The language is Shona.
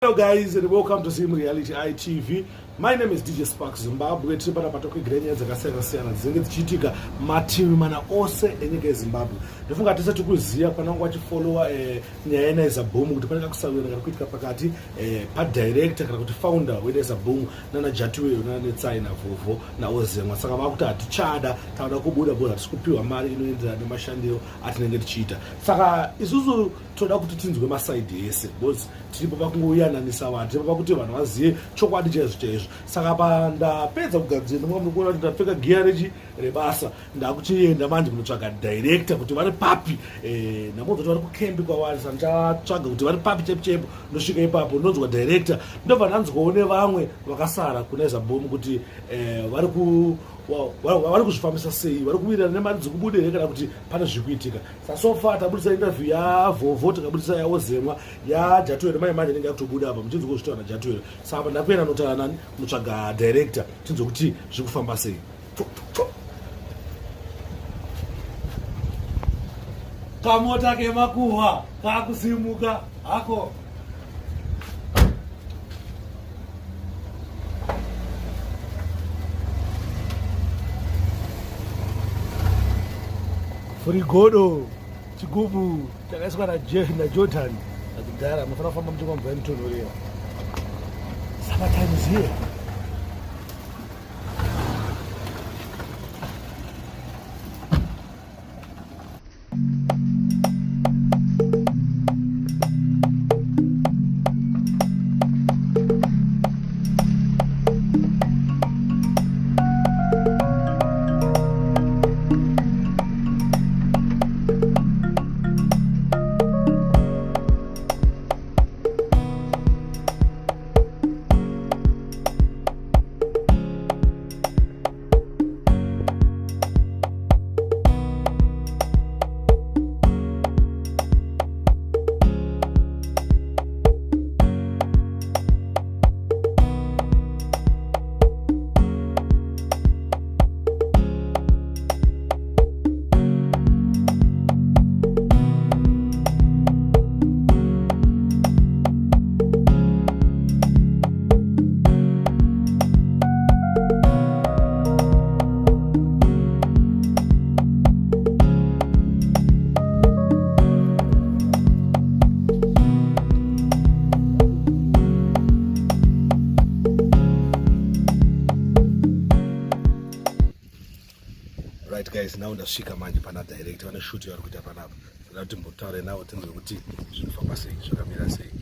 Hello guys and welcome to Zim Reality ITV. My name is DJ Sparks Zimbabwe. Tiri pana patoke grenya dzakasiyana dzinenge dzichiitika mativi mana ose enyika yeZimbabwe. Ndofunga tese tikuziya panangu vachifollowa nyaya NAIZA BOOM kuti panenge kusawirana kana kuitika pakati pa-director kana kuti founder weNAIZA BOOM nana Jatiwe nanetsai navovho naOZEMWA. Saka vakuti hatichada tauda kubuda bora tisikupiwa mari inoenderana nemashandiro atinenge tichiita. Saka isusu toda kuti tinzwe masaidi ese because tiripo pakungoyananisa vanhu, tiripo pakuti vanhu vazive chokwadi chaizvo. Saka pandapedza kugadzira ndinga munokuona kuti ndapfeka gear rebasa ndakuchienda manje kunotsvaga director kuti vari papi namunhu kuti vari kukembi kwavari. Saka ndichatsvaga kuti vari papi chaipo ndosvika ipapo ndonzwa director ndobva ndanzwawo nevamwe vakasara kuNAIZA BOOM kuti vari kuzvifambisa sei, vari kuwirirana nemari dzokubudira kana kuti pane zvikuitika. Sasofa tabudisa interview yavovho, takabudisa yaOZEMWA, yaJatiwe Manje inenge yakutobuda apa muchinzwa kuzvitaura naJatiwe. Saka ndakuenda notaura nani kunotsvaga director tinzwe kuti zviri kufamba sei. Kamota kemakuhwa kakusimuka hako. Furigodo chigubu chakaiswa naJordan akudhara munofana kufamba muchingwa mvura inotonhorera. Summer time is here. Right guys, now ndasvika manje pana director vane shoot vari kuita panapa. Ndati mbotaure navo tinzwe kuti zvinofamba sei, zvakamira sei.